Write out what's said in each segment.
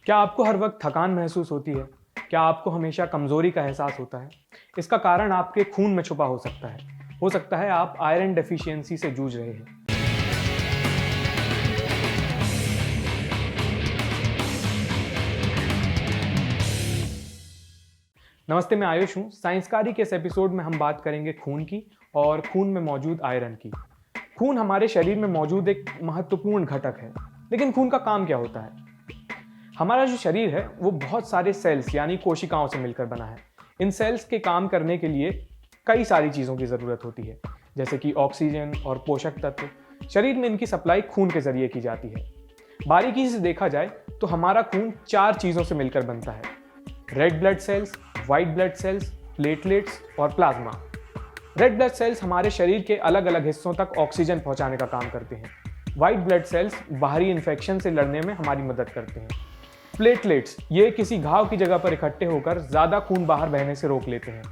क्या आपको हर वक्त थकान महसूस होती है? क्या आपको हमेशा कमजोरी का एहसास होता है? इसका कारण आपके खून में छुपा हो सकता है। हो सकता है आप आयरन डेफिशिएंसी से जूझ रहे हैं। नमस्ते, मैं आयुष हूँ। साइंसकारी के इस एपिसोड में हम बात करेंगे खून की और खून में मौजूद आयरन की। खून हमारे शरीर में मौजूद एक महत्वपूर्ण घटक है, लेकिन खून का काम क्या होता है? हमारा जो शरीर है वो बहुत सारे सेल्स यानी कोशिकाओं से मिलकर बना है। इन सेल्स के काम करने के लिए कई सारी चीज़ों की ज़रूरत होती है, जैसे कि ऑक्सीजन और पोषक तत्व। शरीर में इनकी सप्लाई खून के जरिए की जाती है। बारीकी से देखा जाए तो हमारा खून 4 चीज़ों से मिलकर बनता है: red blood cells, white blood cells, platelets और प्लाज्मा। रेड ब्लड सेल्स हमारे शरीर के अलग अलग हिस्सों तक ऑक्सीजन पहुंचाने का काम करते हैं। व्हाइट ब्लड सेल्स बाहरी इन्फेक्शन से लड़ने में हमारी मदद करते हैं। प्लेटलेट्स ये किसी घाव की जगह पर इकट्ठे होकर ज़्यादा खून बाहर बहने से रोक लेते हैं।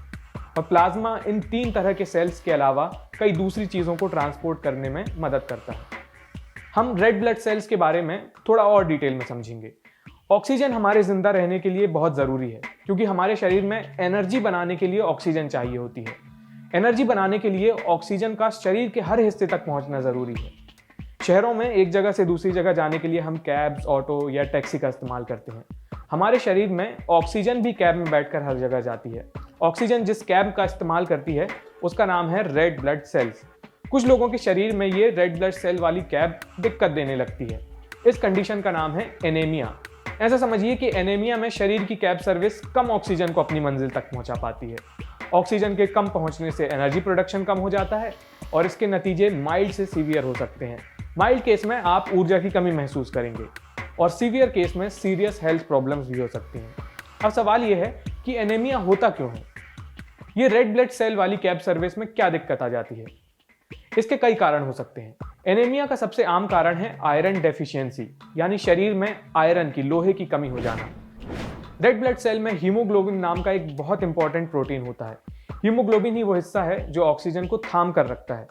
और प्लाज्मा इन 3 तरह के सेल्स के अलावा कई दूसरी चीज़ों को ट्रांसपोर्ट करने में मदद करता है। हम रेड ब्लड सेल्स के बारे में थोड़ा और डिटेल में समझेंगे। ऑक्सीजन हमारे जिंदा रहने के लिए बहुत ज़रूरी है, क्योंकि हमारे शरीर में एनर्जी बनाने के लिए ऑक्सीजन चाहिए होती है। एनर्जी बनाने के लिए ऑक्सीजन का शरीर के हर हिस्से तक पहुंचना ज़रूरी है। शहरों में एक जगह से दूसरी जगह जाने के लिए हम कैब्स, ऑटो या टैक्सी का इस्तेमाल करते हैं। हमारे शरीर में ऑक्सीजन भी कैब में बैठकर हर जगह जाती है। ऑक्सीजन जिस कैब का इस्तेमाल करती है उसका नाम है रेड ब्लड सेल्स। कुछ लोगों के शरीर में ये रेड ब्लड सेल वाली कैब दिक्कत देने लगती है। इस कंडीशन का नाम है एनीमिया। ऐसा समझिए कि एनीमिया में शरीर की कैब सर्विस कम ऑक्सीजन को अपनी मंजिल तक पहुंचा पाती है। ऑक्सीजन के कम पहुंचने से एनर्जी प्रोडक्शन कम हो जाता है और इसके नतीजे माइल्ड से सीवियर हो सकते हैं। माइल्ड केस में आप ऊर्जा की कमी महसूस करेंगे और सीवियर केस में सीरियस हेल्थ प्रॉब्लम्स भी हो सकती हैं। अब सवाल यह है कि एनीमिया होता क्यों है? ये रेड ब्लड सेल वाली कैब सर्विस में क्या दिक्कत आ जाती है? इसके कई कारण हो सकते हैं। एनीमिया का सबसे आम कारण है आयरन डेफिशिएंसी, यानी शरीर में आयरन की, लोहे की कमी हो जाना। रेड ब्लड सेल में हीमोग्लोबिन नाम का एक बहुत इंपॉर्टेंट प्रोटीन होता है। हीमोग्लोबिन ही वो हिस्सा है जो ऑक्सीजन को थाम कर रखता है।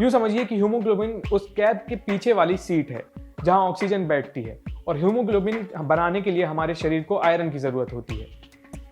यूं समझिए कि हीमोग्लोबिन उस कैब के पीछे वाली सीट है जहां ऑक्सीजन बैठती है, और हीमोग्लोबिन बनाने के लिए हमारे शरीर को आयरन की जरूरत होती है।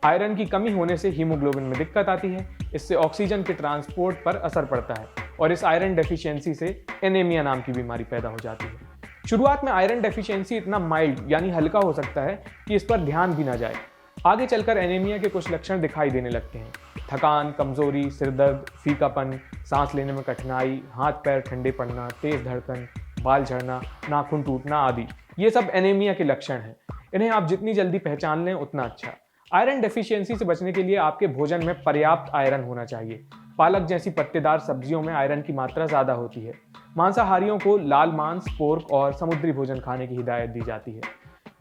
आयरन की कमी होने से हीमोग्लोबिन में दिक्कत आती है। इससे ऑक्सीजन के ट्रांसपोर्ट पर असर पड़ता है और इस आयरन डेफिशिएंसी से एनीमिया नाम की बीमारी पैदा हो जाती है। शुरुआत में आयरन डेफिशिएंसी इतना माइल्ड यानी हल्का हो सकता है कि इस पर ध्यान भी ना जाए। आगे चलकर एनीमिया के कुछ लक्षण दिखाई देने लगते हैं: थकान, कमजोरी, सिरदर्द, फीकापन, सांस लेने में कठिनाई, हाथ पैर ठंडे पड़ना, तेज धड़कन, बाल झड़ना, नाखून टूटना आदि। ये सब एनीमिया के लक्षण हैं। इन्हें आप जितनी जल्दी पहचान लें उतना अच्छा। आयरन डेफिशिएंसी से बचने के लिए आपके भोजन में पर्याप्त आयरन होना चाहिए। पालक जैसी पत्तेदार सब्जियों में आयरन की मात्रा ज़्यादा होती है। मांसाहारियों को लाल मांस, पोर्क और समुद्री भोजन खाने की हिदायत दी जाती है।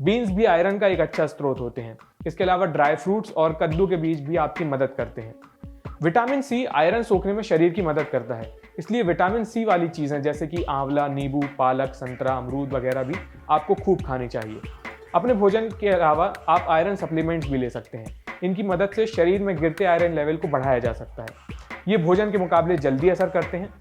बीन्स भी आयरन का एक अच्छा स्रोत होते हैं। इसके अलावा ड्राई फ्रूट्स और कद्दू के बीज भी आपकी मदद करते हैं। विटामिन सी आयरन सोखने में शरीर की मदद करता है, इसलिए विटामिन सी वाली चीज़ें जैसे कि आंवला, नींबू, पालक, संतरा, अमरूद वगैरह भी आपको खूब खानी चाहिए। अपने भोजन के अलावा आप आयरन सप्लीमेंट्स भी ले सकते हैं। इनकी मदद से शरीर में गिरते आयरन लेवल को बढ़ाया जा सकता है। ये भोजन के मुकाबले जल्दी असर करते हैं।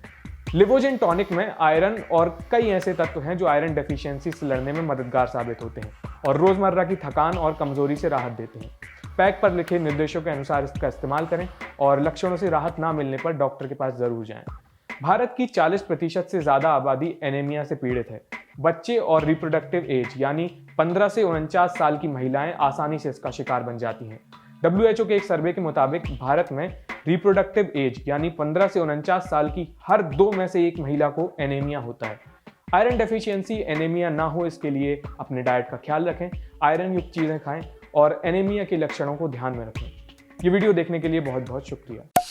लिवोजिन टॉनिक में आयरन और कई ऐसे तत्व हैं जो आयरन डेफिशिएंसी से लड़ने में मददगार साबित होते हैं और रोजमर्रा की थकान और कमजोरी से राहत देते हैं। पैक पर लिखे निर्देशों के अनुसार इसका इस्तेमाल करें और लक्षणों से राहत ना मिलने पर डॉक्टर के पास जरूर जाएं। भारत की 40% से ज्यादा आबादी एनीमिया से पीड़ित है। बच्चे और रिप्रोडक्टिव एज यानी 15 से 49 साल की महिलाएं आसानी से इसका शिकार बन जाती हैं। WHO के एक सर्वे के मुताबिक भारत में रिप्रोडक्टिव एज यानी 15 से 49 साल की हर 2 में से 1 महिला को एनीमिया होता है। आयरन डेफिशिएंसी एनीमिया ना हो इसके लिए अपने डाइट का ख्याल रखें, आयरन युक्त चीज़ें खाएं और एनीमिया के लक्षणों को ध्यान में रखें। ये वीडियो देखने के लिए बहुत बहुत शुक्रिया।